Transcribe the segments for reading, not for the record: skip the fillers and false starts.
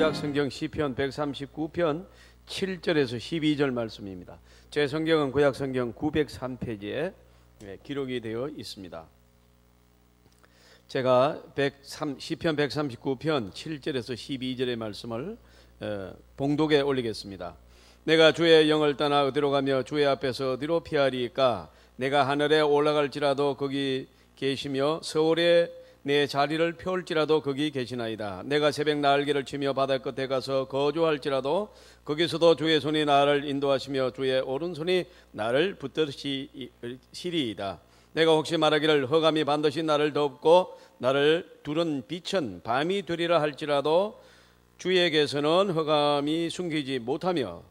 구약성경 시편 139편 7절에서 12절 말씀입니다. 제 성경은 구약성경 903페이지에 기록이 되어 있습니다. 제가 시편 139편 7절에서 12절의 말씀을 봉독에 올리겠습니다. 내가 주의 영을 떠나 어디로 가며 주의 앞에서 어디로 피하리까? 내가 하늘에 올라갈지라도 거기 계시며 서울에 내 자리를 펴올지라도 거기 계시나이다. 내가 새벽 날개를 치며 바다 끝에 가서 거주할지라도 거기서도 주의 손이 나를 인도하시며 주의 오른손이 나를 붙드시리이다. 내가 혹시 말하기를 흑암이 반드시 나를 덮고 나를 두른 빛은 밤이 되리라 할지라도 주에게서는 흑암이 숨기지 못하며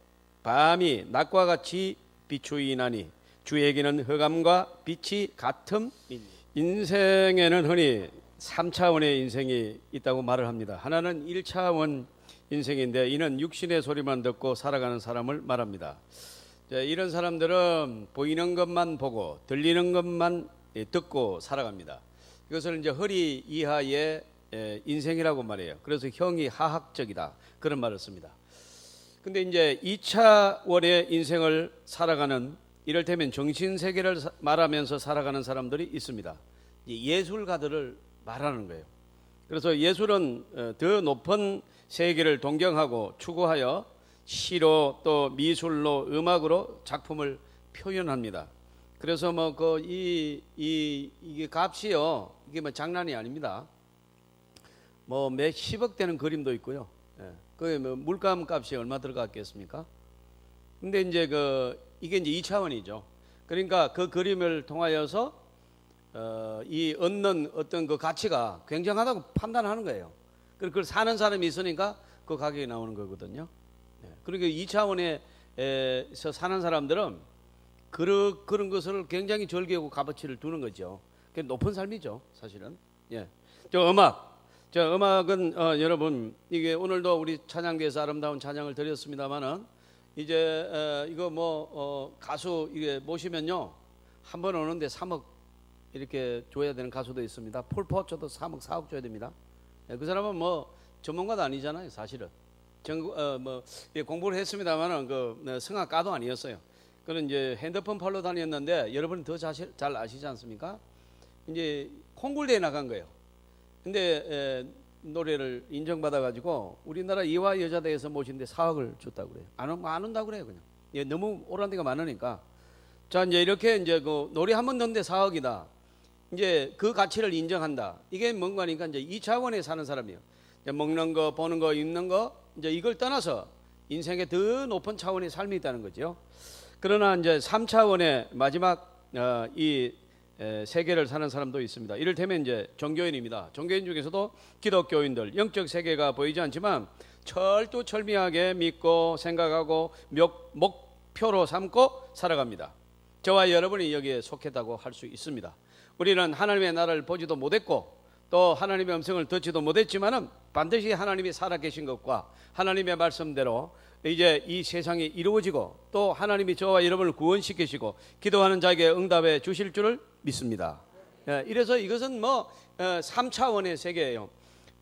밤이 낮과 같이 비추이나니 주에게는 흑암과 빛이 같음이니. 인생에는 흔히 3차원의 인생이 있다고 말을 합니다. 하나는 1차원 인생인데 이는 육신의 소리만 듣고 살아가는 사람을 말합니다. 이런 사람들은 보이는 것만 보고 들리는 것만 듣고 살아갑니다. 이것을 이제 허리 이하의 인생이라고 말해요. 그래서 형이 하학적이다 그런 말을 씁니다. 근데 이제 2차원의 인생을 살아가는, 이를테면 정신세계를 말하면서 살아가는 사람들이 있습니다. 예술가들을 말하는 거예요. 그래서 예술은 더 높은 세계를 동경하고 추구하여 시로 또 미술로 음악으로 작품을 표현합니다. 그래서 이게 값이요, 이게 장난이 아닙니다. 몇 10억 되는 그림도 있고요. 그게 물감 값이 얼마 들어갔겠습니까? 근데 이제 이게 이제 2차원이죠. 그러니까 그 그림을 통하여서 이 얻는 어떤 그 가치가 굉장하다고 판단하는 거예요. 그걸 사는 사람이 있으니까 그 가격이 나오는 거거든요. 그러니까 2차원에서 사는 사람들은 그런 것을 굉장히 절개하고 값어치를 두는 거죠. 그게 높은 삶이죠, 사실은. 음악은 여러분, 이게 오늘도 우리 찬양대에서 아름다운 찬양을 드렸습니다만은 이제 이거 가수 이게 모시면요, 한 번 오는데 3억 이렇게 줘야 되는 가수도 있습니다. 폴 포처도 3억 4억 줘야 됩니다. 그 사람은 전문가도 아니잖아요, 사실은. 공부를 했습니다만은 성악가도 아니었어요. 그는 이제 핸드폰 팔로 다녔는데 여러분이 더 잘 아시지 않습니까? 이제 콩쿨대에 나간 거예요. 근데 노래를 인정받아가지고 우리나라 이화 여자대에서 모신데 4억을 줬다고 그래요. 안 온다고 그래요, 그냥. 너무 오란 데가 많으니까. 자, 이제 이렇게 이제 노래 한 번 넣는데 4억이다. 이제 그 가치를 인정한다. 이게 뭔가 하니까 이제 2차원에 사는 사람이에요. 이제 먹는 거, 보는 거, 입는 거, 이제 이걸 떠나서 인생의 더 높은 차원의 삶이 있다는 거죠. 그러나 이제 3차원의 마지막 이 세계를 사는 사람도 있습니다. 이를테면 이제 종교인입니다. 종교인 중에서도 기독교인들, 영적 세계가 보이지 않지만 철두철미하게 믿고 생각하고 목표로 삼고 살아갑니다. 저와 여러분이 여기에 속했다고 할 수 있습니다. 우리는 하나님의 나라를 보지도 못했고 또 하나님의 음성을 듣지도 못했지만은 반드시 하나님이 살아계신 것과 하나님의 말씀대로 이제 이 세상이 이루어지고 또 하나님이 저와 여러분을 구원시키시고 기도하는 자에게 응답해 주실 줄을 믿습니다. 이래서 이것은 3차원의 세계예요.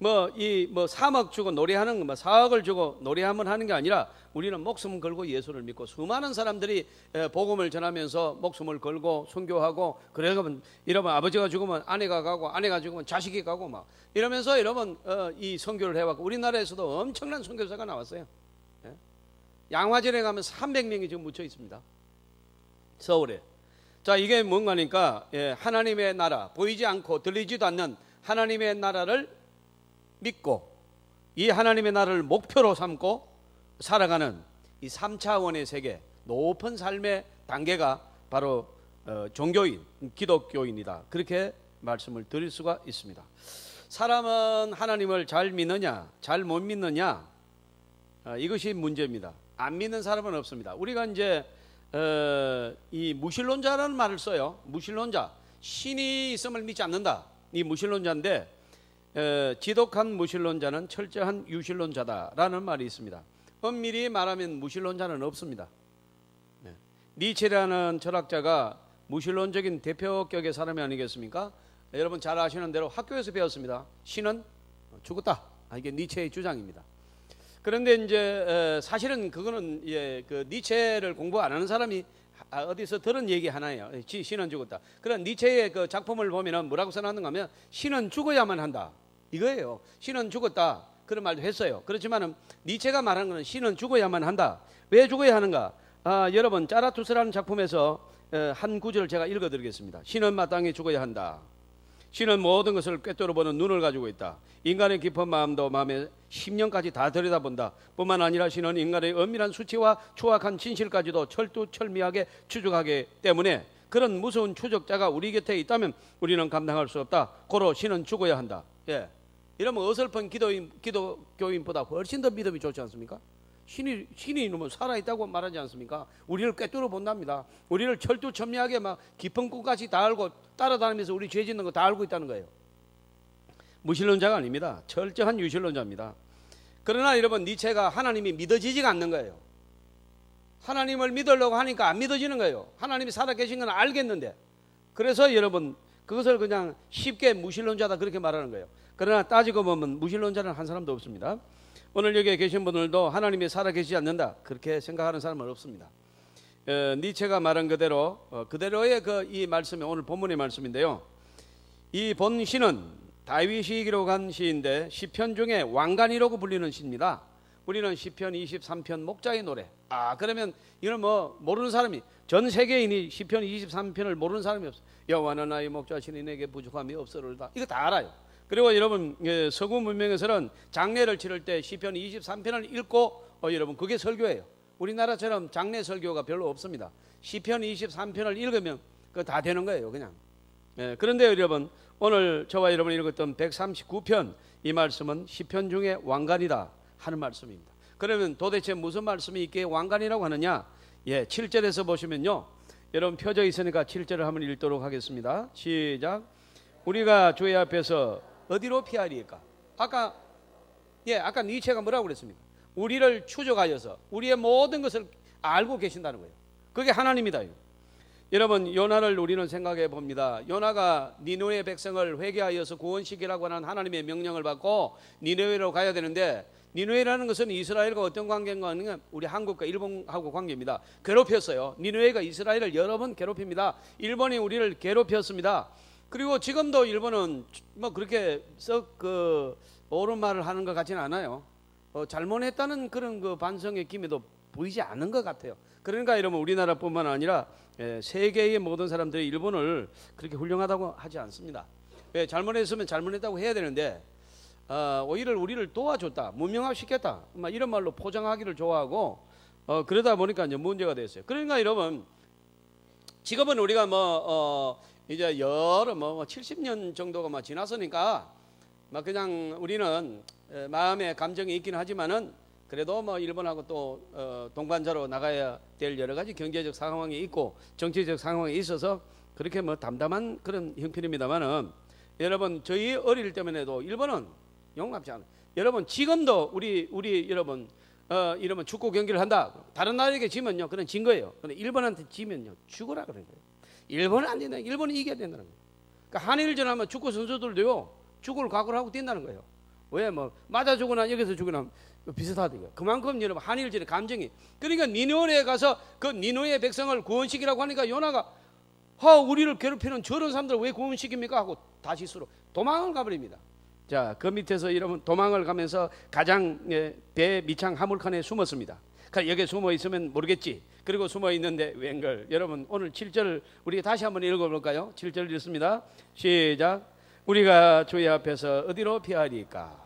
3억 주고 노래하는 거, 4억을 주고 노래하면 하는 게 아니라 우리는 목숨 걸고 예수를 믿고 수많은 사람들이 복음을 전하면서 목숨을 걸고 순교하고, 그러면 여러분 아버지가 죽으면 아내가 가고 아내가 죽으면 자식이 가고 이러면서 여러분 이 선교를 해왔고, 우리나라에서도 엄청난 선교사가 나왔어요. 양화전에 가면 300명이 지금 묻혀 있습니다, 서울에. 자, 이게 뭔가니까 하나님의 나라, 보이지 않고 들리지도 않는 하나님의 나라를 믿고 이 하나님의 나라를 목표로 삼고 살아가는 이 3차원의 세계, 높은 삶의 단계가 바로 종교인, 기독교인이다, 그렇게 말씀을 드릴 수가 있습니다. 사람은 하나님을 잘 믿느냐 잘 못 믿느냐, 이것이 문제입니다. 안 믿는 사람은 없습니다. 우리가 이제 이 무신론자라는 말을 써요. 무신론자, 신이 있음을 믿지 않는다, 이 무신론자인데 지독한 무신론자는 철저한 유신론자다라는 말이 있습니다. 엄밀히 말하면 무신론자는 없습니다. 니체라는 철학자가 무신론적인 대표격의 사람이 아니겠습니까? 여러분 잘 아시는 대로 학교에서 배웠습니다. 신은 죽었다, 이게 니체의 주장입니다. 그런데 이제 사실은 그거는 그 니체를 공부 안 하는 사람이 어디서 들은 얘기 하나예요. 신은 죽었다. 그런 니체의 그 작품을 보면은 뭐라고 써놨는가 하면 신은 죽어야만 한다. 이거예요. 신은 죽었다. 그런 말도 했어요. 그렇지만은 니체가 말하는 것은 신은 죽어야만 한다. 왜 죽어야 하는가? 여러분 짜라투스라는 작품에서 한 구절을 제가 읽어드리겠습니다. 신은 마땅히 죽어야 한다. 신은 모든 것을 꿰뚫어 보는 눈을 가지고 있다. 인간의 깊은 마음도 마음의 심령까지 다 들여다본다. 뿐만 아니라 신은 인간의 엄밀한 수치와 추악한 진실까지도 철두철미하게 추적하기 때문에 그런 무서운 추적자가 우리 곁에 있다면 우리는 감당할 수 없다. 고로 신은 죽어야 한다. 예. 이러면 어설픈 기독교인보다 훨씬 더 믿음이 좋지 않습니까? 신이 이놈은 살아있다고 말하지 않습니까? 우리를 꿰뚫어 본답니다. 우리를 철두철미하게 막 깊은 곳까지 다 알고 따라다니면서 우리 죄 짓는 거 다 알고 있다는 거예요. 무신론자가 아닙니다. 철저한 유신론자입니다. 그러나 여러분 니체가 하나님이 믿어지지가 않는 거예요. 하나님을 믿으려고 하니까 안 믿어지는 거예요. 하나님이 살아계신 건 알겠는데. 그래서 여러분 그것을 그냥 쉽게 무신론자다 그렇게 말하는 거예요. 그러나 따지고 보면 무신론자는 한 사람도 없습니다. 오늘 여기에 계신 분들도 하나님이 살아계시지 않는다 그렇게 생각하는 사람은 없습니다. 니체가 말한 그대로 그대로의 이 말씀이 오늘 본문의 말씀인데요. 이 본시는 다윗이 기록한 시인데 시편 중에 왕관이라고 불리는 시입니다. 우리는 시편 23편 목자의 노래. 그러면 이건 뭐 모르는 사람이 전 세계인이 시편 23편을 모르는 사람이 없어. 여호와는 나의 목자시니 내게 부족함이 없으리로다. 이거 다 알아요. 그리고 여러분 서구 문명에서는 장례를 치를 때 시편 23편을 읽고 여러분 그게 설교예요. 우리나라처럼 장례 설교가 별로 없습니다. 시편 23편을 읽으면 그거 다 되는 거예요 그냥. 그런데 여러분 오늘 저와 여러분이 읽었던 139편 이 말씀은 시편 중에 왕관이다 하는 말씀입니다. 그러면 도대체 무슨 말씀이 있기에 왕관이라고 하느냐? 7절에서 보시면요. 여러분 펴져 있으니까 7절을 한번 읽도록 하겠습니다. 시작. 우리가 주의 앞에서 어디로 피하리까? 아까 니체가 뭐라고 그랬습니까? 우리를 추적하여서 우리의 모든 것을 알고 계신다는 거예요. 그게 하나님이다. 여러분 요나를 우리는 생각해 봅니다. 요나가 니느웨 백성을 회개하여서 구원시키라고 하는 하나님의 명령을 받고 니느웨로 가야 되는데 니느웨라는 것은 이스라엘과 어떤 관계인가 하면 우리 한국과 일본하고 관계입니다. 괴롭혔어요. 니느웨가 이스라엘을 여러 번 괴롭힙니다. 일본이 우리를 괴롭혔습니다. 그리고 지금도 일본은 뭐 그렇게 썩 옳은 말을 하는 것 같지는 않아요. 잘못했다는 그런 반성의 기미도 보이지 않는 것 같아요. 그러니까 여러분 우리나라뿐만 아니라 세계의 모든 사람들이 일본을 그렇게 훌륭하다고 하지 않습니다. 잘못했으면 잘못했다고 해야 되는데 오히려 우리를 도와줬다, 문명화시켰다, 막 이런 말로 포장하기를 좋아하고 그러다 보니까 이제 문제가 됐어요. 그러니까 여러분 지금은 우리가 이제 여러 70년 정도가 지났으니까 그냥 우리는 마음의 감정이 있긴 하지만은 그래도 일본하고 또 동반자로 나가야 될 여러 가지 경제적 상황이 있고 정치적 상황이 있어서 그렇게 담담한 그런 형편입니다만은 여러분 저희 어릴 때만해도 일본은 용납지 않아요. 여러분 지금도 우리 여러분 이러면 축구 경기를 한다. 다른 나라에게 지면요, 그건 진 거예요. 근데 일본한테 지면요, 죽어라 그런 거예요. 일본은 안 된다. 일본이 이겨야 된다는 거예요. 그러니까 한일전 하면 축구 선수들도요, 죽을 각오를 하고 뛴다는 거예요. 왜 맞아 죽거나 여기서 죽거나 비슷하대요. 그만큼 여러분 한일전의 감정이. 그러니까 니느웨에 가서 그 니느웨 백성을 구원시키라고 하니까 요나가 우리를 괴롭히는 저런 사람들 왜 구원시킵니까 하고 다시 서로 도망을 가버립니다. 자, 그 밑에서 여러분 도망을 가면서 가장 배 밑창 화물칸에 숨었습니다. 그러니까 여기 숨어 있으면 모르겠지. 그리고 숨어 있는데 웬걸. 여러분 오늘 7절 우리 다시 한번 읽어볼까요? 7절 읽습니다. 시작. 우리가 주의 앞에서 어디로 피하리까?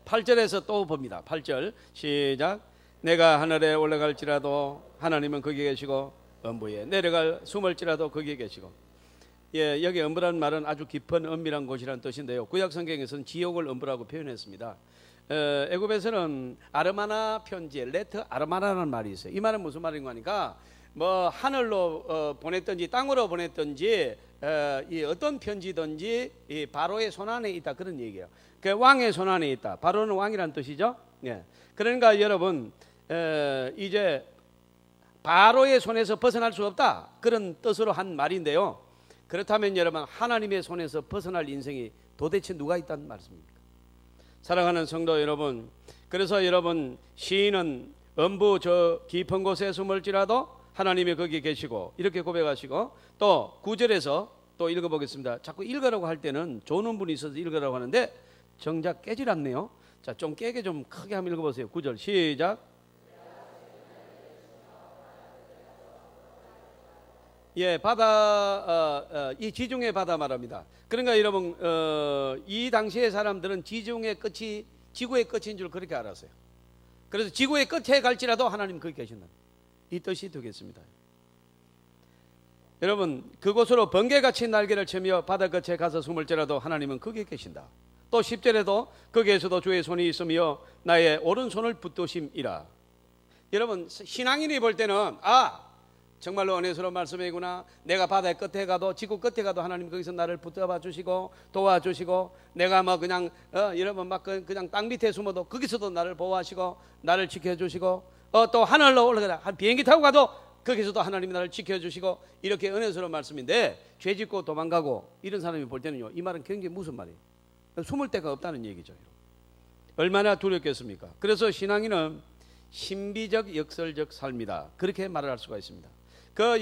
8절에서 또 봅니다. 8절 시작. 내가 하늘에 올라갈지라도 하나님은 거기 계시고 음부에 내려갈 숨을지라도 거기 계시고. 여기 음부라는 말은 아주 깊은 은밀한 곳이라는 뜻인데요. 구약 성경에서는 지옥을 음부라고 표현했습니다. 애굽에서는 아르마나 편지에 레트 아르마나라는 말이 있어요. 이 말은 무슨 말인가 하니까 하늘로 보냈든지 땅으로 보냈든지 이 어떤 편지든지 이 바로의 손안에 있다 그런 얘기예요. 그 왕의 손안에 있다. 바로는 왕이란 뜻이죠. 그러니까 여러분 이제 바로의 손에서 벗어날 수 없다 그런 뜻으로 한 말인데요. 그렇다면 여러분 하나님의 손에서 벗어날 인생이 도대체 누가 있다는 말씀입니까? 사랑하는 성도 여러분, 그래서 여러분 시인은 음부 저 깊은 곳에 숨을지라도 하나님이 거기 계시고 이렇게 고백하시고, 또 9절에서 또 읽어보겠습니다. 자꾸 읽으라고 할 때는 좋은 분이 있어서 읽으라고 하는데 정작 깨질 않네요. 자, 좀 깨게 좀 크게 한번 읽어보세요. 9절 시작. 예, 바다, 이 지중해 바다 말합니다. 그러니까 여러분, 이 당시의 사람들은 지중해 끝이 지구의 끝인 줄 그렇게 알았어요. 그래서 지구의 끝에 갈지라도 하나님 거기 계신다, 이 뜻이 되겠습니다. 여러분, 그곳으로 번개같이 날개를 쳐며 바다 끝에 가서 숨을지라도 하나님은 거기에 계신다. 또 10절에도 거기에서도 주의 손이 있으며 나의 오른손을 붙드심이라. 여러분, 신앙인이 볼 때는 정말로 은혜스러운 말씀이구나. 내가 바다의 끝에 가도 지구 끝에 가도 하나님 거기서 나를 붙잡아 주시고 도와주시고, 내가 뭐 그냥 여러분 막 그냥 땅 밑에 숨어도 거기서도 나를 보호하시고 나를 지켜주시고, 또 하늘로 올라가다 한 비행기 타고 가도 거기서도 하나님이 나를 지켜주시고, 이렇게 은혜스러운 말씀인데, 죄 짓고 도망가고 이런 사람이 볼 때는요, 이 말은 굉장히 무슨 말이에요? 숨을 데가 없다는 얘기죠. 얼마나 두렵겠습니까? 그래서 신앙인은 신비적 역설적 삶이다, 그렇게 말을 할 수가 있습니다.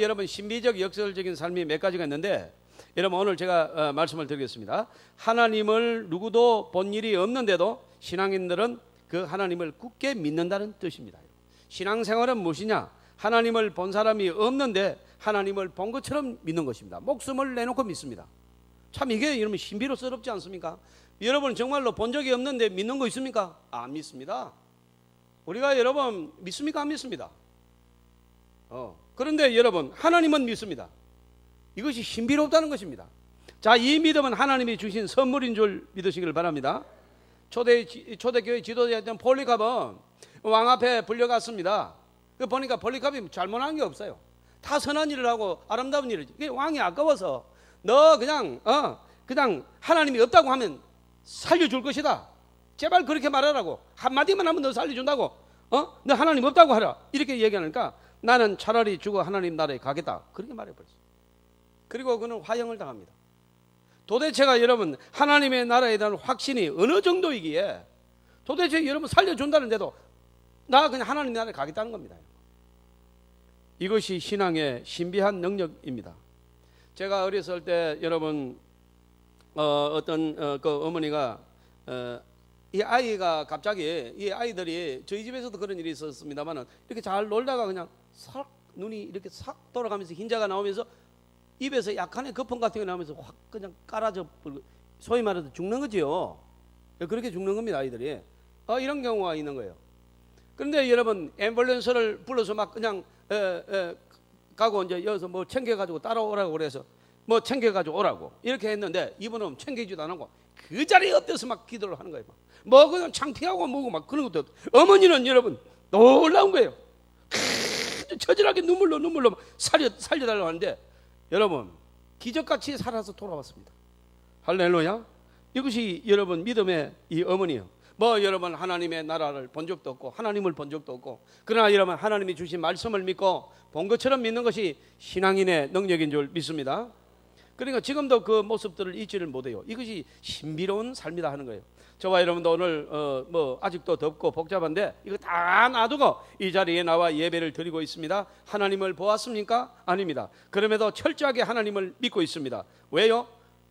여러분, 신비적 역설적인 삶이 몇 가지가 있는데, 여러분 오늘 제가 말씀을 드리겠습니다. 하나님을 누구도 본 일이 없는데도 신앙인들은 그 하나님을 굳게 믿는다는 뜻입니다. 신앙생활은 무엇이냐? 하나님을 본 사람이 없는데 하나님을 본 것처럼 믿는 것입니다. 목숨을 내놓고 믿습니다. 참 이게 여러분 신비로스럽지 않습니까? 여러분 정말로 본 적이 없는데 믿는 거 있습니까? 안 믿습니다. 우리가 여러분 믿습니까? 안 믿습니다. 그런데 여러분 하나님은 믿습니다. 이것이 신비롭다는 것입니다. 자, 이 믿음은 하나님이 주신 선물인 줄 믿으시길 바랍니다. 초대교회 지도자였던 폴리갑은 왕 앞에 불려갔습니다. 보니까 폴리갑이 잘못한 게 없어요. 다 선한 일을 하고 아름다운 일을. 왕이 아까워서 너 그냥 하나님이 없다고 하면 살려줄 것이다, 제발 그렇게 말하라고, 한마디만 하면 너 살려준다고, 너 하나님 없다고 하라, 이렇게 얘기하니까 나는 차라리 죽어 하나님 나라에 가겠다, 그렇게 말해버렸어요. 그리고 그는 화형을 당합니다. 도대체가 여러분 하나님의 나라에 대한 확신이 어느 정도이기에 도대체 여러분 살려준다는데도 나 그냥 하나님 나라에 가겠다는 겁니다. 이것이 신앙의 신비한 능력입니다. 제가 어렸을 때 여러분 어떤 그 어머니가 이 아이가 갑자기, 이 아이들이 저희 집에서도 그런 일이 있었습니다만은 이렇게 잘 놀다가 그냥 싹 눈이 이렇게 싹 돌아가면서 흰자가 나오면서 입에서 약간의 거품 같은 게 나오면서 확 그냥 깔아져 버리고, 소위 말해서 죽는 거지요. 그렇게 죽는 겁니다, 아이들이. 이런 경우가 있는 거예요. 그런데 여러분 앰뷸런스를 불러서 막 그냥 가고 이제 여기서 뭐 챙겨가지고 따라오라고 그래서 뭐 챙겨가지고 오라고 이렇게 했는데, 이분은 챙기지도 안 하고 그 자리에 엎드려서 막 기도를 하는 거예요. 뭐 그냥 창피하고 뭐고 막 그런 것도. 어머니는 여러분 놀라운 거예요. 처절하게 눈물로 살려달라고 하는데, 여러분 기적같이 살아서 돌아왔습니다. 할렐루야. 이것이 여러분 믿음의 이 어머니요. 뭐 여러분 하나님의 나라를 본 적도 없고 하나님을 본 적도 없고, 그러나 여러분 하나님이 주신 말씀을 믿고 본 것처럼 믿는 것이 신앙인의 능력인 줄 믿습니다. 그러니까 지금도 그 모습들을 잊지를 못해요. 이것이 신비로운 삶이다 하는 거예요. 저와 여러분도 오늘 뭐 아직도 덥고 복잡한데 이거 다 놔두고 이 자리에 나와 예배를 드리고 있습니다. 하나님을 보았습니까? 아닙니다. 그럼에도 철저하게 하나님을 믿고 있습니다. 왜요?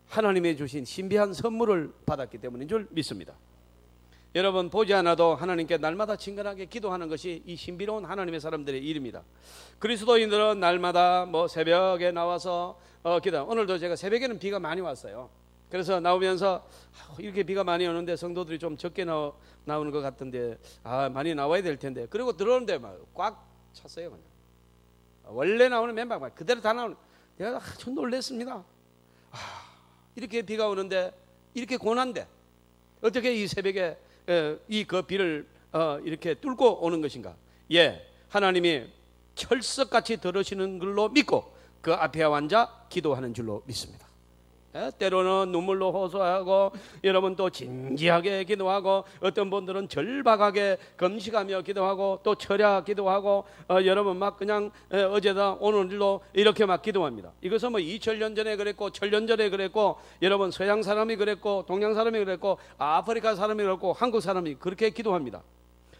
하나님이 주신 신비한 선물을 받았기 때문인 줄 믿습니다. 여러분 보지 않아도 하나님께 날마다 친근하게 기도하는 것이 이 신비로운 하나님의 사람들의 일입니다. 그리스도인들은 날마다 뭐 새벽에 나와서 기도. 오늘도 제가 새벽에는 비가 많이 왔어요. 그래서 나오면서 이렇게 비가 많이 오는데 성도들이 좀 적게 나오는 것 같은데 많이 나와야 될 텐데, 그리고 들어오는데 막 꽉 찼어요. 그냥 원래 나오는 멤버 막 그대로 다 나오는. 내가 아주 놀랐습니다. 이렇게 비가 오는데 이렇게 고난데 어떻게 이 새벽에 이 그 비를 이렇게 뚫고 오는 것인가? 하나님이 철석같이 들으시는 걸로 믿고 그 앞에 앉아 기도하는 줄로 믿습니다. 때로는 눈물로 호소하고 여러분 또 진지하게 기도하고 어떤 분들은 절박하게 금식하며 기도하고 또 철야 기도하고 여러분 막 그냥 어제다 오늘도 이렇게 막 기도합니다. 이것은 뭐 2000년 전에 그랬고 1000년 전에 그랬고 여러분 서양 사람이 그랬고 동양 사람이 그랬고 아프리카 사람이 그랬고 한국 사람이 그렇게 기도합니다.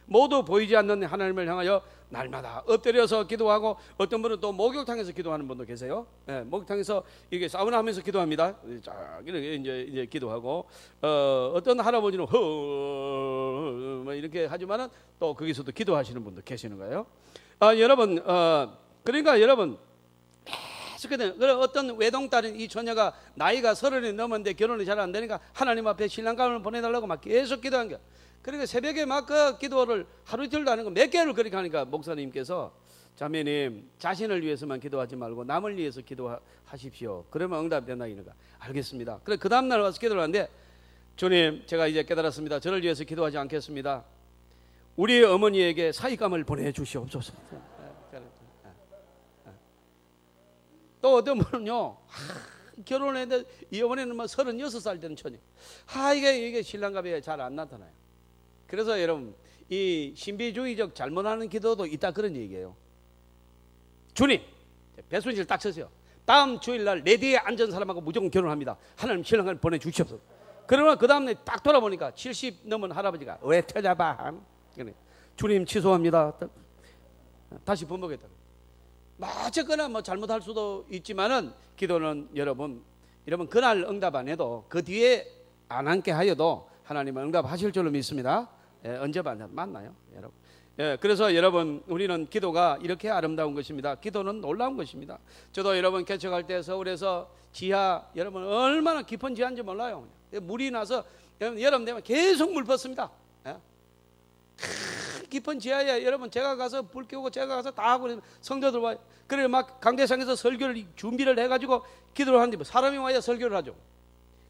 모두 보이지 않는 하나님을 향하여 날마다 엎드려서 기도하고 어떤 분은 또 목욕탕에서 기도하는 분도 계세요. 목욕탕에서 이게 사우나하면서 기도합니다. 쫙 이렇게 이제 기도하고 어떤 할아버지는 뭐 이렇게 하지만은 또 거기서도 기도하시는 분도 계시는 거예요. 여러분 그러니까 여러분 그런 어떤 외동딸인 이 처녀가 나이가 30이 넘었는데 결혼이 잘 안 되니까 하나님 앞에 신랑감을 보내달라고 막 계속 기도한 거야. 그러니까 새벽에 막 그 기도를 하루 이틀도 안 하고 몇 개를 그렇게 하니까 목사님께서 자매님 자신을 위해서만 기도하지 말고 남을 위해서 기도하십시오. 그러면 응답된다 이러니까 알겠습니다. 그래 그 다음날 와서 기도를 하는데 주님 제가 이제 깨달았습니다. 저를 위해서 기도하지 않겠습니다. 우리 어머니에게 사익감을 보내주시옵소서. 또 어떤 분은요 결혼했는데 이 어머니는 뭐 36살 되는 처녀. 이게 신랑감이 잘 안 나타나요. 그래서 여러분 이 신비주의적 잘못하는 기도도 있다 그런 얘기예요. 주님 배순실 딱 쳤어요. 다음 주일날 내 뒤에 앉은 사람하고 무조건 결혼합니다. 하나님 신랑을 보내주시옵소서. 그러나 그 다음에 딱 돌아보니까 70 넘은 할아버지가 왜 터잡아? 주님 취소합니다. 다시 번복했다. 어쨌거나 뭐 잘못할 수도 있지만은 기도는 여러분 그날 응답 안 해도 그 뒤에 안 앉게 하여도 하나님은 응답하실 줄로 믿습니다. 언제 만나요, 여러분? 그래서 여러분 우리는 기도가 이렇게 아름다운 것입니다. 기도는 놀라운 것입니다. 저도 여러분 개척할 때 서울에서 지하 여러분 얼마나 깊은 지하인지 몰라요. 물이 나서 여름 되면 계속 물 붓습니다. 깊은 지하에 여러분 제가 가서 불 켜고 제가 가서 다 하고 성도들 와요. 그래 막 강대상에서 설교를 준비를 해가지고 기도를 하는데 사람이 와야 설교를 하죠.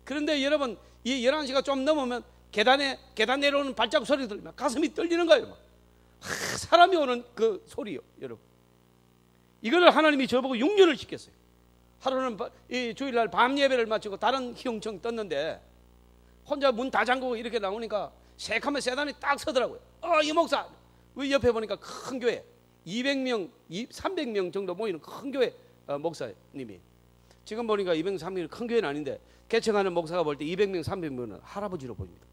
그런데 여러분 이 11시가 좀 넘으면 계단 내려오는 발자국 소리 들리면 가슴이 떨리는 거예요. 사람이 오는 그 소리요, 여러분. 이거를 하나님이 저보고 6년을 시켰어요. 하루는 이 주일날 밤 예배를 마치고 다른 희용청 떴는데 혼자 문 다 잠그고 이렇게 나오니까 새카만 세단이 딱 서더라고요. 이 목사 옆에 보니까 큰 교회 200명, 300명 정도 모이는 큰 교회 목사님이 지금 보니까 200명, 300명 큰 교회는 아닌데 개척하는 목사가 볼 때 200명, 300명은 할아버지로 보입니다.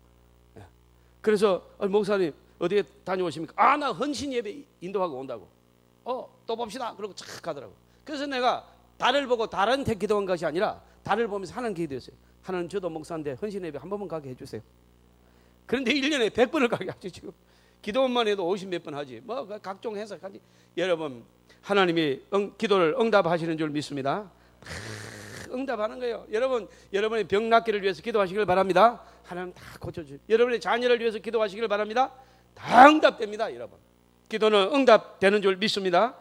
그래서 목사님 어디에 다녀오십니까? 나 헌신 예배 인도하고 온다고. 또 봅시다. 그러고 착 가더라고. 그래서 내가 달을 보고 달한테 기도한 것이 아니라 달을 보면서 하나님 기도했어요. 하나님 저도 목사인데 헌신 예배 한 번만 가게 해주세요. 그런데 1년에 100번을 가게 하죠. 지금 기도만 해도 50몇 번 하지. 뭐 각종 해석하지. 여러분 하나님이 기도를 응답하시는 줄 믿습니다. 응답하는 거예요. 여러분의 병 낫기를 위해서 기도하시길 바랍니다. 하나님 다 고쳐주세요. 여러분의 자녀를 위해서 기도하시길 바랍니다. 다 응답됩니다. 여러분 기도는 응답되는 줄 믿습니다.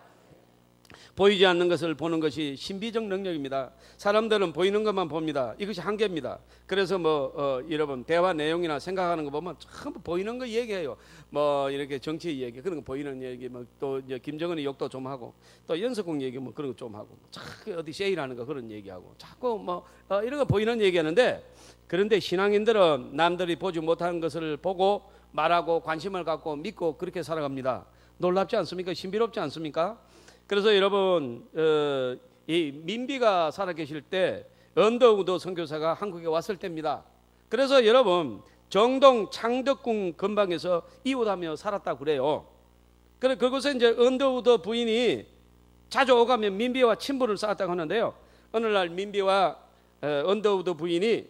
보이지 않는 것을 보는 것이 신비적 능력입니다. 사람들은 보이는 것만 봅니다. 이것이 한계입니다. 그래서 여러분 대화 내용이나 생각하는 거 보면 전부 보이는 거 얘기해요. 이렇게 정치 얘기 그런 거 보이는 얘기 또 이제 김정은의 욕도 좀 하고 또 연석궁 얘기 그런 거 좀 하고 자꾸 어디 세일하는 거 그런 얘기하고 자꾸 이런 거 보이는 얘기하는데 그런데 신앙인들은 남들이 보지 못하는 것을 보고 말하고 관심을 갖고 믿고 그렇게 살아갑니다. 놀랍지 않습니까? 신비롭지 않습니까? 그래서 여러분 이 민비가 살아계실 때 언더우드 선교사가 한국에 왔을 때입니다. 그래서 여러분 정동 창덕궁 근방에서 이웃하며 살았다고 그래요. 그래 그곳에 이제 언더우드 부인이 자주 오가면 민비와 친분을 쌓았다고 하는데요. 어느 날 민비와 언더우드 부인이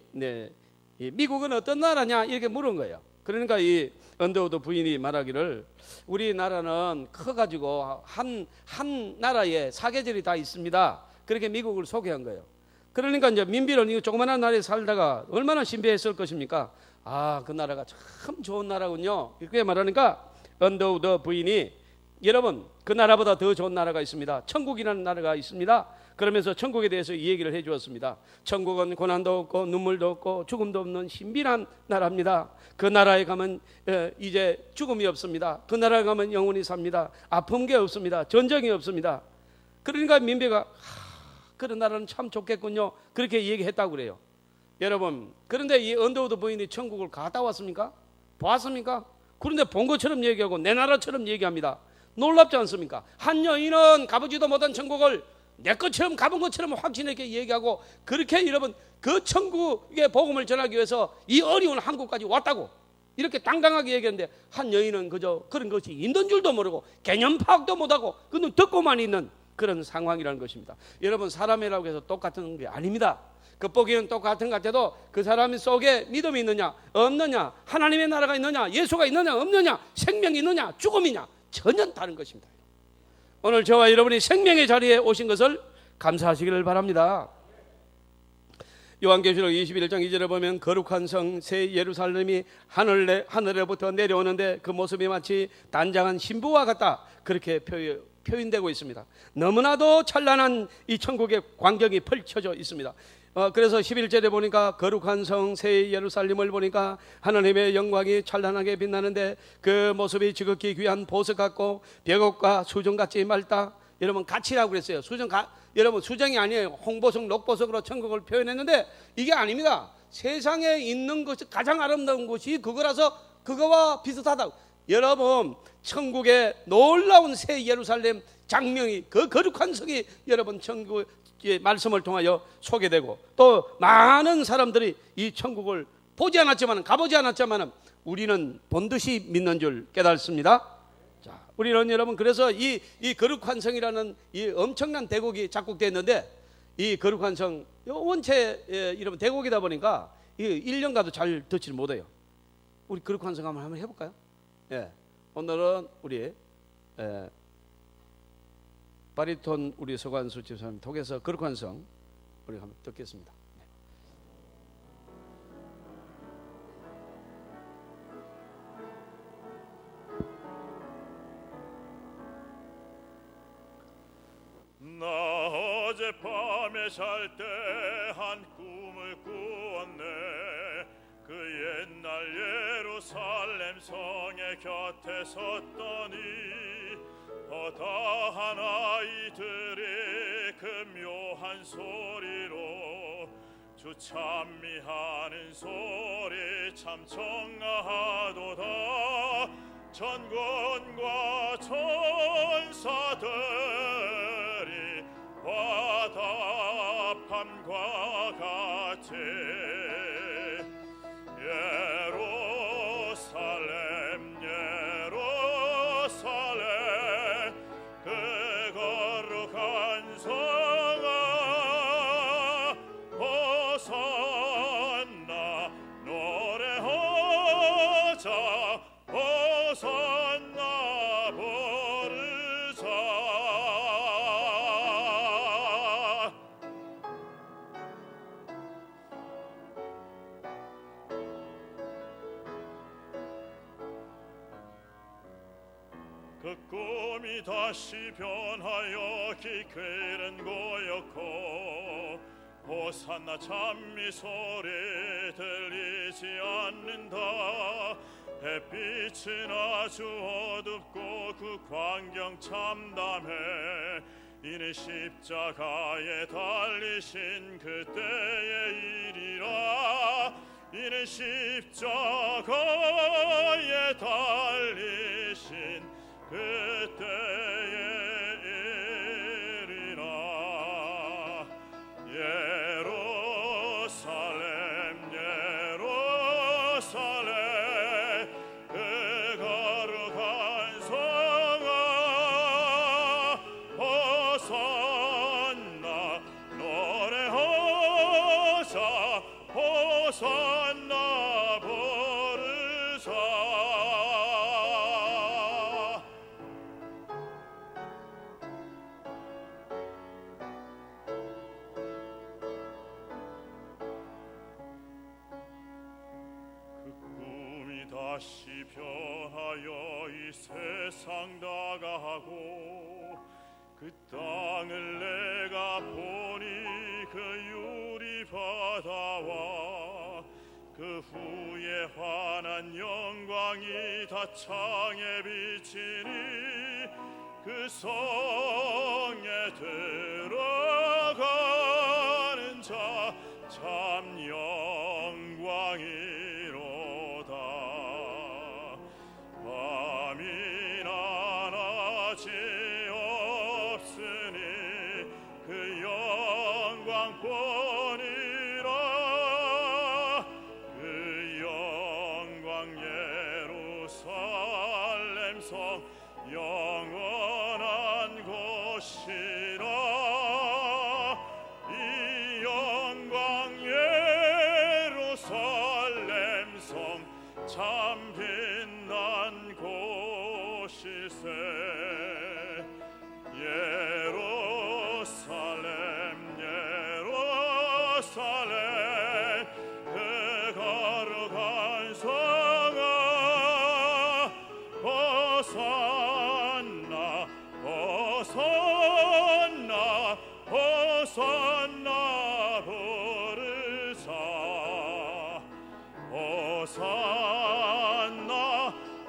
미국은 어떤 나라냐 이렇게 물은 거예요. 그러니까 이 언더우드 부인이 말하기를 우리나라는 커가지고 한 나라에 사계절이 다 있습니다. 그렇게 미국을 소개한 거예요. 그러니까 이제 민비는 이 조그마한 나라에 살다가 얼마나 신비했을 것입니까? 그 나라가 참 좋은 나라군요. 이렇게 말하니까 언더우드 부인이 여러분 그 나라보다 더 좋은 나라가 있습니다. 천국이라는 나라가 있습니다. 그러면서 천국에 대해서 이 얘기를 해 주었습니다. 천국은 고난도 없고 눈물도 없고 죽음도 없는 신비한 나라입니다. 그 나라에 가면 이제 죽음이 없습니다. 그 나라에 가면 영원히 삽니다. 아픈 게 없습니다. 전쟁이 없습니다. 그러니까 민비가 그런 나라는 참 좋겠군요. 그렇게 얘기했다고 그래요. 여러분, 그런데 이 언더우드 부인이 천국을 갔다 왔습니까? 보았습니까? 그런데 본 것처럼 얘기하고 내 나라처럼 얘기합니다. 놀랍지 않습니까? 한 여인은 가보지도 못한 천국을 내 것처럼 가본 것처럼 확신있게 얘기하고, 그렇게 여러분 그 천국의 복음을 전하기 위해서 이 어려운 한국까지 왔다고 이렇게 당당하게 얘기했는데, 한 여인은 그저 그런 것이 있는 줄도 모르고 개념 파악도 못하고 그는 듣고만 있는 그런 상황이라는 것입니다. 여러분, 사람이라고 해서 똑같은 게 아닙니다. 겉보기는 똑같은 것 같아도 그 사람 속에 믿음이 있느냐 없느냐, 하나님의 나라가 있느냐 예수가 있느냐 없느냐, 생명이 있느냐 죽음이냐, 전혀 다른 것입니다. 오늘 저와 여러분이 생명의 자리에 오신 것을 감사하시기를 바랍니다. 요한계시록 21장 2절에 보면 거룩한 성 새 예루살렘이 하늘에부터 내려오는데 그 모습이 마치 단장한 신부와 같다, 그렇게 표현되고 있습니다. 너무나도 찬란한 이 천국의 광경이 펼쳐져 있습니다. 그래서 11절에 보니까 거룩한 성 새 예루살렘을 보니까 하나님의 영광이 찬란하게 빛나는데 그 모습이 지극히 귀한 보석 같고 벽옥과 수정같이 맑다. 여러분, 같이라고 그랬어요. 여러분, 수정이 아니에요. 홍보석, 녹보석으로 천국을 표현했는데 이게 아닙니다. 세상에 있는 것이 가장 아름다운 것이 그거라서 그거와 비슷하다. 여러분, 천국의 놀라운 새 예루살렘 장면이, 그 거룩한 성이 여러분 천국의 말씀을 통하여 소개되고, 또 많은 사람들이 이 천국을 보지 않았지만, 가보지 않았지만 우리는 본듯이 믿는 줄 깨닫습니다. 자, 우리는 여러분, 그래서 이 거룩한 성이라는 이 엄청난 대국이 작곡되었는데, 이 거룩한 성 원체 이런 대국이다 보니까 1년 가도 잘 듣지를 못해요. 우리 거룩한 성 한번 해볼까요? 예, 오늘은 우리 바리톤 우리 서관수 집사님 통해서 거룩한 성 우리 한번 듣겠습니다. 나 어젯밤에 잘 때 한 꿈을 꾸었네. 그 옛날 예루살렘 성의 곁에 섰더니 허다한 아이들이 그 묘한 소리로 주 찬미하는 소리 참 청아하도다. 천군과 천사들이 화답함과 같이 예루살렘 예루살렘 그 거룩한 성아 호산나 노래하자 호산나 부르자. 그 꿈이 다시 변하여 기끌은 고였고 호산나 찬미 소리 들리지 않는다. 햇빛은 아주 어둡고 그 광경 참담해. 이는 십자가에 달리신 그때의 일이라. 이는 십자가에 달리신 그때의 일이라. 예루살렘 예루살렘 그 거룩한 성아 호산나 노래하자 호산나 부르자. 다시 변하여 이 세상 다가가고 그 땅을 내가 보니 그 유리 바다와 그 후에 환한 영광이 다 창에 비치니 그 성에 들어가는 자 참 영 성 영원한 곳이라. 이 영광 예루살렘 성 참 빛난 곳일세. 예루살렘 예루살렘 그 거룩한 성아 호산나 호산나 호산나 부르사. 호산나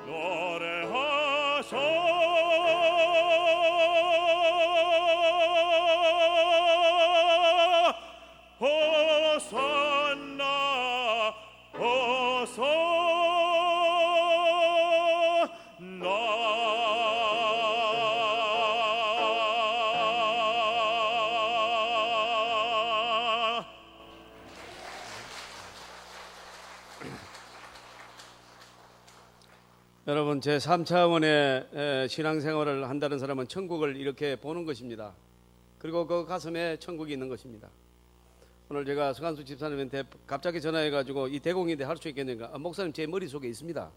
노래하소. 호산나 호산나. 여러분, 제 3차원의 신앙생활을 한다는 사람은 천국을 이렇게 보는 것입니다. 그리고 그 가슴에 천국이 있는 것입니다. 오늘 제가 서간수 집사님한테 갑자기 전화해가지고 이 대공인데 할 수 있겠는가? 목사님, 제 머릿속에 있습니다.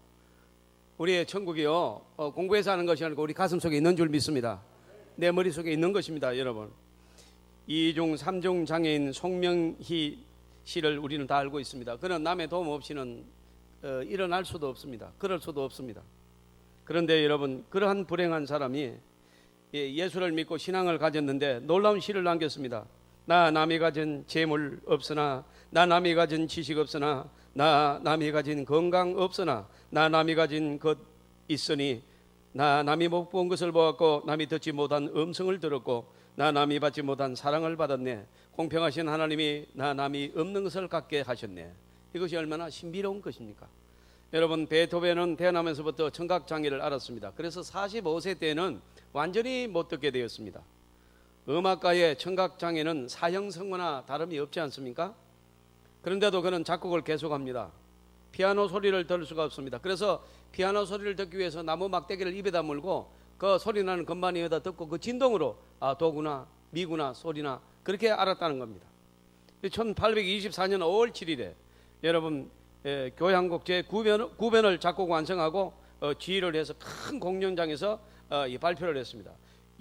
우리의 천국이요, 공부해서 하는 것이 아니고 우리 가슴 속에 있는 줄 믿습니다. 내 머릿속에 있는 것입니다. 여러분, 2중 3중 장애인 송명희 씨를 우리는 다 알고 있습니다. 그는 남의 도움 없이는 일어날 수도 없습니다. 그럴 수도 없습니다. 그런데 여러분, 그러한 불행한 사람이 예수를 믿고 신앙을 가졌는데 놀라운 시를 남겼습니다. 나 남이 가진 재물 없으나, 나 남이 가진 지식 없으나, 나 남이 가진 건강 없으나, 나 남이 가진 것 있으니, 나 남이 못 본 것을 보았고 남이 듣지 못한 음성을 들었고 나 남이 받지 못한 사랑을 받았네. 공평하신 하나님이 나 남이 없는 것을 갖게 하셨네. 이것이 얼마나 신비로운 것입니까? 여러분, 베토벤은 태어나면서부터 청각장애를 앓았습니다. 그래서 45세 때는 완전히 못 듣게 되었습니다. 음악가의 청각장애는 사형선고나 다름이 없지 않습니까? 그런데도 그는 작곡을 계속합니다. 피아노 소리를 들을 수가 없습니다. 그래서 피아노 소리를 듣기 위해서 나무 막대기를 입에다 물고 그 소리 나는 건반위에다 듣고 그 진동으로 도구나 미구나 소리나 그렇게 알았다는 겁니다. 1824년 5월 7일에 여러분, 교향곡 제9변을 작곡 완성하고 지휘를 해서 큰 공연장에서 발표를 했습니다.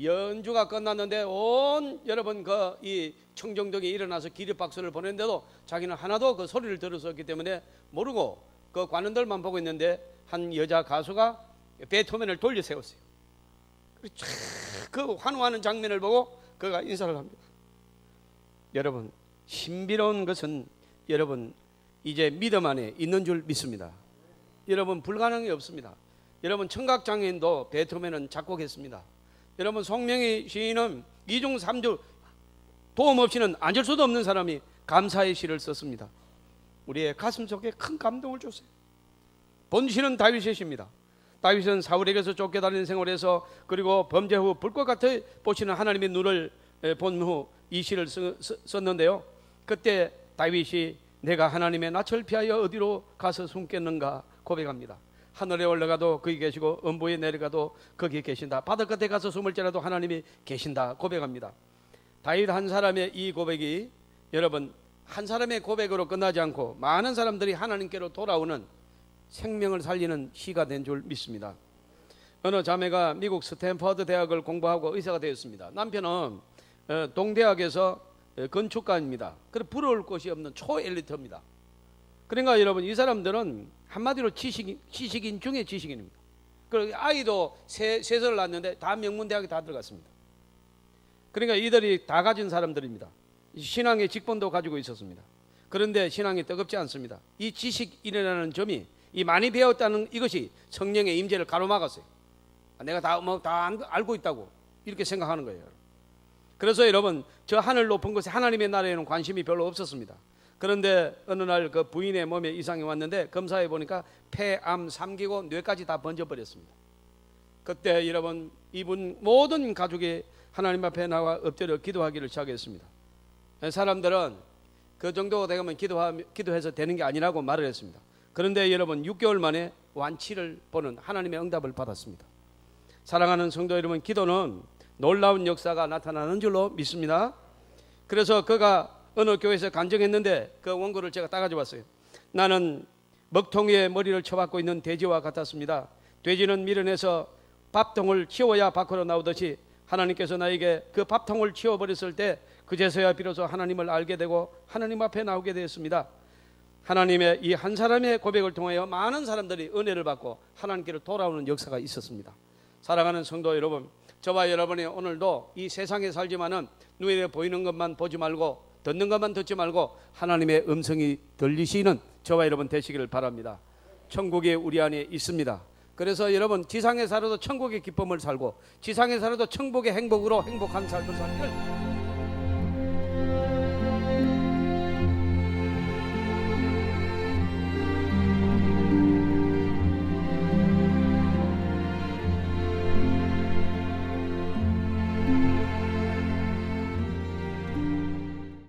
연주가 끝났는데 온 여러분 이 청정동이 일어나서 기립박수를 보냈는데도 자기는 하나도 그 소리를 들을 수 없기 때문에 모르고 그 관원들만 보고 있는데 한 여자 가수가 베토벤을 돌려 세웠어요. 그 환호하는 장면을 보고 그가 인사를 합니다. 여러분, 신비로운 것은 여러분 이제 믿음 안에 있는 줄 믿습니다. 여러분, 불가능이 없습니다. 여러분, 청각장애인도 베토벤은 작곡했습니다. 여러분, 송명희 시인은 2중 3중 도움 없이는 앉을 수도 없는 사람이 감사의 시를 썼습니다. 우리의 가슴 속에 큰 감동을 줬어요. 본시는 다윗의 시입니다. 다윗은 사울에게서 쫓겨다니는 생활에서 그리고 범죄 후 불꽃 같아 보시는 하나님의 눈을 본 후 이 시를 썼는데요. 그때 다윗이 내가 하나님의 낯을 피하여 어디로 가서 숨겠는가 고백합니다. 하늘에 올라가도 거기 계시고 음부에 내려가도 거기 계신다. 바다 끝에 가서 숨을지라도 하나님이 계신다 고백합니다. 다윗 한 사람의 이 고백이 여러분, 한 사람의 고백으로 끝나지 않고 많은 사람들이 하나님께로 돌아오는 생명을 살리는 시가 된 줄 믿습니다. 어느 자매가 미국 스탠퍼드 대학을 공부하고 의사가 되었습니다. 남편은 동대학에서 건축가입니다. 그래서 부러울 것이 없는 초엘리트입니다. 그러니까 여러분, 이 사람들은 한마디로 지식인 중에 지식인입니다. 그리고 아이도 셋을 낳았는데 다 명문대학에 다 들어갔습니다. 그러니까 이들이 다 가진 사람들입니다. 신앙의 직분도 가지고 있었습니다. 그런데 신앙이 뜨겁지 않습니다. 이 지식이라는 점이, 이 많이 배웠다는 이것이 성령의 임재를 가로막았어요. 내가 다 알고 있다고 이렇게 생각하는 거예요. 그래서 여러분, 저 하늘 높은 곳에 하나님의 나라에는 관심이 별로 없었습니다. 그런데 어느 날 그 부인의 몸에 이상이 왔는데 검사해 보니까 폐, 암, 삼기고 뇌까지 다 번져버렸습니다. 그때 여러분, 이분 모든 가족이 하나님 앞에 나와 엎드려 기도하기를 시작했습니다. 사람들은 그 정도가 되면 기도해서 되는 게 아니라고 말을 했습니다. 그런데 여러분, 6개월 만에 완치를 보는 하나님의 응답을 받았습니다. 사랑하는 성도 여러분, 기도는 놀라운 역사가 나타나는 줄로 믿습니다. 그래서 그가 어느 교회에서 간증했는데 그 원고를 제가 따가지고 왔어요. 나는 먹통 위에 머리를 쳐박고 있는 돼지와 같았습니다. 돼지는 밀어내서 밥통을 치워야 밖으로 나오듯이 하나님께서 나에게 그 밥통을 치워버렸을 때 그제서야 비로소 하나님을 알게 되고 하나님 앞에 나오게 되었습니다. 하나님의 이 한 사람의 고백을 통하여 많은 사람들이 은혜를 받고 하나님께로 돌아오는 역사가 있었습니다. 사랑하는 성도 여러분, 저와 여러분이 오늘도 이 세상에 살지만은 눈에 보이는 것만 보지 말고 듣는 것만 듣지 말고 하나님의 음성이 들리시는 저와 여러분 되시기를 바랍니다. 천국이 우리 안에 있습니다. 그래서 여러분, 지상에 살아도 천국의 기쁨을 살고 지상에 살아도 천국의 행복으로 행복한 삶을 살기를